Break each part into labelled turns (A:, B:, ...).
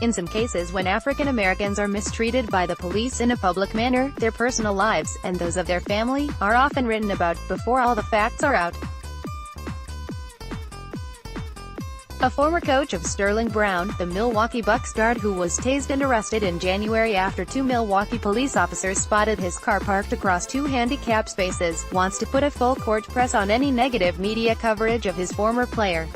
A: In some cases, when African Americans are mistreated by the police in a public manner, their personal lives, and those of their family, are often written about, before all the facts are out. A former coach of Sterling Brown, the Milwaukee Bucks guard who was tased and arrested in January after 2 Milwaukee police officers spotted his car parked across 2 handicap spaces, wants to put a full-court press on any negative media coverage of his former player.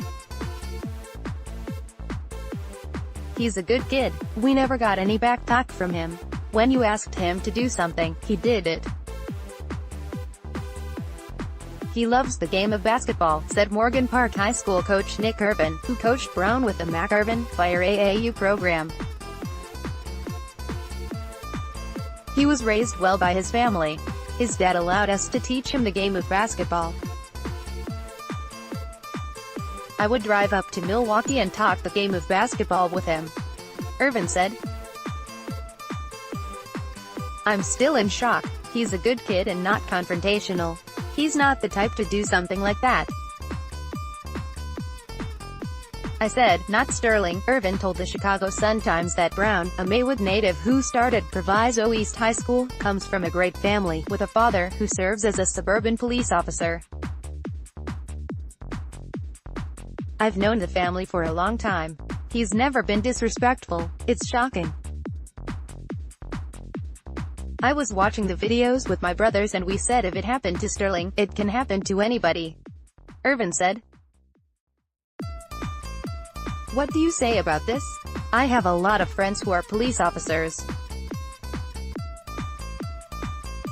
A: "He's a good kid. We never got any backtalk from him. When you asked him to do something, he did it. He loves the game of basketball," said Morgan Park High School coach Nick Irvin, who coached Brown with the Irvin Fire AAU program. "He was raised well by his family. His dad allowed us to teach him the game of basketball. I would drive up to Milwaukee and talk the game of basketball with him," Irvin said. "I'm still in shock. He's a good kid and not confrontational. He's not the type to do something like that. I said, not Sterling," Irvin told the Chicago Sun-Times that Brown, a Maywood native who started Proviso East High School, comes from a great family, with a father who serves as a suburban police officer. "I've known the family for a long time. He's never been disrespectful. It's shocking. I was watching the videos with my brothers and we said if it happened to Sterling, it can happen to anybody," Irvin said. "What do you say about this? I have a lot of friends who are police officers.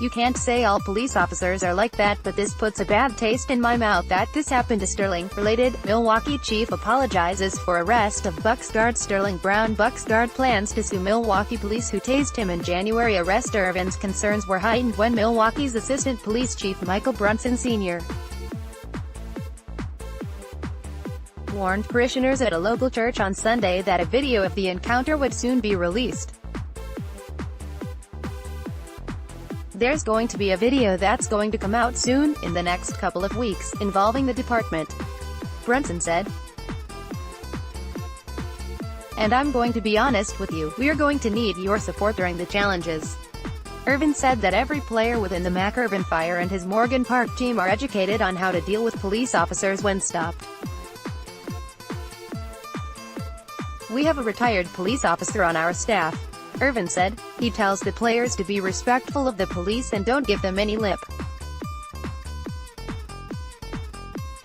A: You can't say all police officers are like that, but this puts a bad taste in my mouth that this happened to Sterling." Related, Milwaukee chief apologizes for arrest of Bucks guard Sterling Brown. Bucks guard plans to sue Milwaukee police who tased him in January. Arrest. Irvin's concerns were heightened when Milwaukee's assistant police chief Michael Brunson Sr. warned parishioners at a local church on Sunday that a video of the encounter would soon be released. "There's going to be a video that's going to come out soon, in the next couple of weeks, involving the department," Brunson said. "And I'm going to be honest with you, we're going to need your support during the challenges." Irvin said that every player within the Irvin Fire and his Morgan Park team are educated on how to deal with police officers when stopped. "We have a retired police officer on our staff," Irvin said. He tells the players to be respectful of the police and don't give them any lip.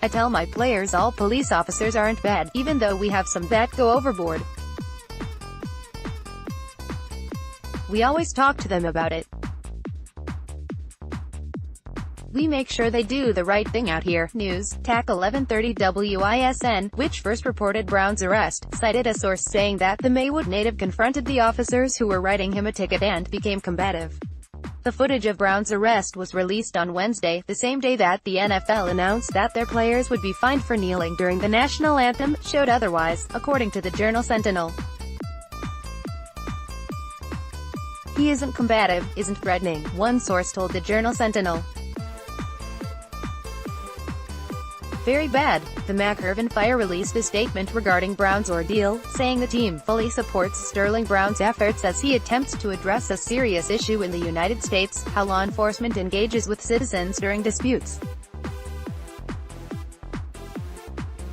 A: "I tell my players all police officers aren't bad, even though we have some that go overboard. We always talk to them about it. We make sure they do the right thing out here." News, TAC 1130 WISN, which first reported Brown's arrest, cited a source saying that the Maywood native confronted the officers who were writing him a ticket and became combative. The footage of Brown's arrest was released on Wednesday, the same day that the NFL announced that their players would be fined for kneeling during the national anthem, showed otherwise, according to the Journal-Sentinel. "He isn't combative, isn't threatening," one source told the Journal-Sentinel. "Very bad." The Irvin Fire released a statement regarding Brown's ordeal, saying the team fully supports Sterling Brown's efforts as he attempts to address a serious issue in the United States, how law enforcement engages with citizens during disputes.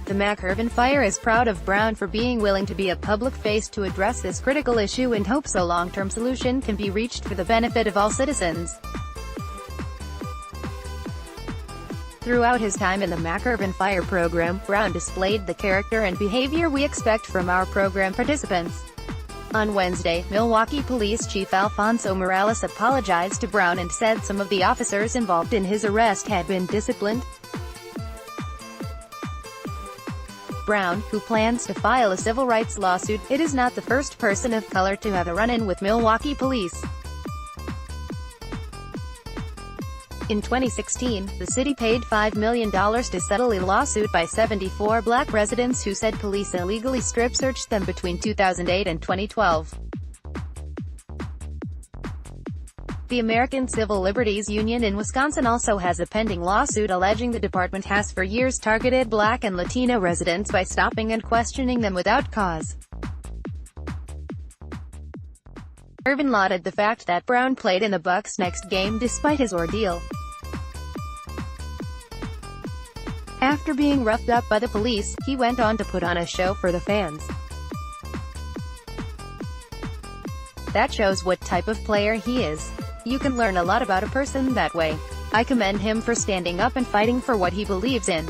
A: The Irvin Fire is proud of Brown for being willing to be a public face to address this critical issue and hopes a long-term solution can be reached for the benefit of all citizens. Throughout his time in the Irvin Fire program, Brown displayed the character and behavior we expect from our program participants. On Wednesday, Milwaukee Police Chief Alfonso Morales apologized to Brown and said some of the officers involved in his arrest had been disciplined. Brown, who plans to file a civil rights lawsuit, it is not the first person of color to have a run-in with Milwaukee police. In 2016, the city paid $5 million to settle a lawsuit by 74 black residents who said police illegally strip-searched them between 2008 and 2012. The American Civil Liberties Union in Wisconsin also has a pending lawsuit alleging the department has for years targeted black and Latino residents by stopping and questioning them without cause. Irvin lauded the fact that Brown played in the Bucks' next game despite his ordeal. After being roughed up by the police, he went on to put on a show for the fans. That shows what type of player he is. You can learn a lot about a person that way. I commend him for standing up and fighting for what he believes in.